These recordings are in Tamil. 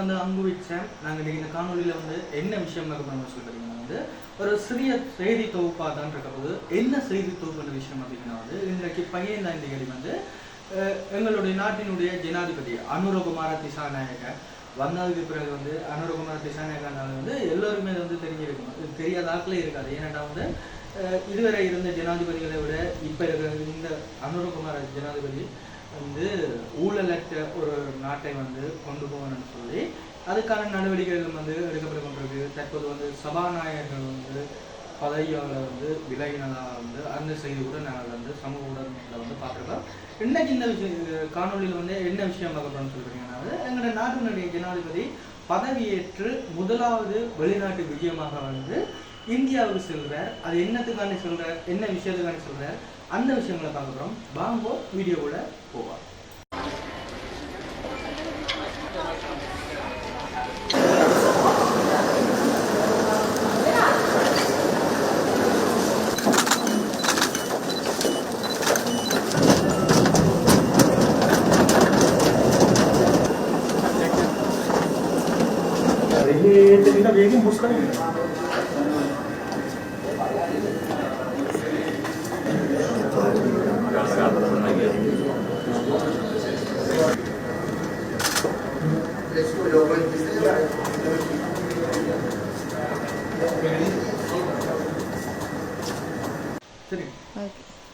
வந்து அங்கு வச்சேன். நாங்கள் இந்த காணொலியில் வந்து என்ன விஷயம் பார்க்கணும்னு சொல்லிட்டீங்கன்னா வந்து ஒரு சிறிய செய்தி தொகுப்பாக தான் இருக்க போது. என்ன செய்தி தொகுப்புன்ற விஷயம் அப்படின்னா வந்து இன்றைக்கு 15ஆம் தேதி வந்து எங்களுடைய நாட்டினுடைய ஜனாதிபதி அனுரகுமார திசாநாயக்க வந்ததுக்கு பிறகு வந்து அனுரகுமார திசாநாயக்கனால வந்து எல்லோருமே வந்து தெரிஞ்சிருக்கும். தெரியாத ஆட்களே இருக்காது. ஏன்னாட்டா வந்து இதுவரை இருந்த ஜனாதிபதிகளை விட இப்போ இருக்கிற இந்த அனுரகுமார ஜனாதிபதி வந்து ஊழலற்ற ஒரு நாட்டை வந்து கொண்டு போகணும்னு சொல்லி அதுக்கான நடவடிக்கைகள் வந்து எடுக்கப்பட்டு கொண்டிருக்கு. தற்போது வந்து சபாநாயகர்கள் வந்து பதவியால் வந்து விலகினதாக வந்து அந்த செய்தி கூட நாங்கள் வந்து சமூக ஊடகங்களில் வந்து பார்த்துருக்கோம். இன்னைக்கு இந்த காணொலியில் வந்து என்ன விஷயம் பார்க்கணும்னு சொல்கிறீங்கன்னா எங்களோட நாட்டினுடைய ஜனாதிபதி பதவியேற்று முதலாவது வெளிநாட்டு விஜயமாக வந்து இந்தியாவுக்கு செல்கிறார். அது என்னத்துக்காண்டி சொல்கிறார், என்ன விஷயத்துக்காண்டி சொல்கிறார், அந்த விஷயங்களை பார்க்குறோம். வாங்கோ வீடியோவோட போவார். वेगम पुष्कर சரி,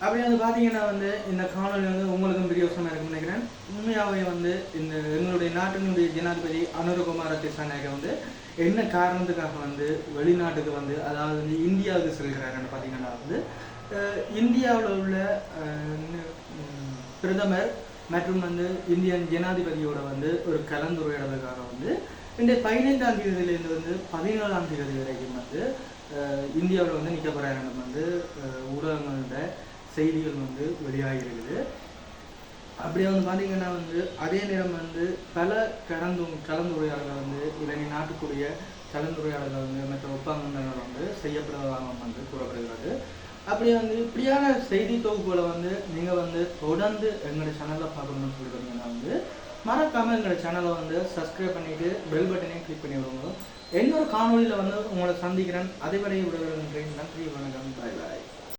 அப்படி வந்து பார்த்தீங்கன்னா வந்து இந்த காணொலி வந்து உங்களுக்கும் பெரிய யோசனை இருக்குன்னு நினைக்கிறேன். உண்மையாகவே வந்து இந்த எங்களுடைய நாட்டினுடைய ஜனாதிபதி அனுரகுமார திசாநாயக்க வந்து என்ன காரணத்துக்காக வந்து வெளிநாட்டுக்கு வந்து அதாவது வந்து இந்தியாவுக்கு செல்கிறாருன்னு பார்த்தீங்கன்னா வந்து இந்தியாவில் உள்ள பிரதமர் மற்றும் வந்து இந்தியன் ஜனாதிபதியோட வந்து ஒரு கலந்துரையாடலுக்காக வந்து இந்த 15ஆம் தேதியிலேருந்து வந்து 17ஆம் தேதி வரைக்கும் வந்து இந்தியாவில் வந்து நிற்க போகிறாருன்னு வந்து ஊடகங்களோட செய்திகள் வந்து வெளியாகி இருக்குது. அப்படியே வந்து பார்த்தீங்கன்னா வந்து அதே நேரம் வந்து பல கலந்துரையாடல்கள் வந்து இலங்கை நாட்டுக்குரிய கலந்துரையாடல்கள் வந்து மற்ற ஒப்பந்தங்கள் வந்து செய்யப்படுவதாக வந்து கூறப்படுகிறது. அப்படியே வந்து இப்படியான செய்தி தொகுப்புகளை வந்து நீங்கள் வந்து தொடர்ந்து எங்களுடைய சேனலை பார்க்கணும்னு சொல்லிட்டீங்கன்னா வந்து மறக்காமல் எங்களோட சேனலை வந்து சப்ஸ்கிரைப் பண்ணிவிட்டு பெல் பட்டனையும் கிளிக் பண்ணி விடுவோம். இன்னொரு காணொலியில் வந்து உங்களை சந்திக்கிறேன். அதை வரை விடுகிறேன். நன்றி, வணக்கம், பாய் பாய்.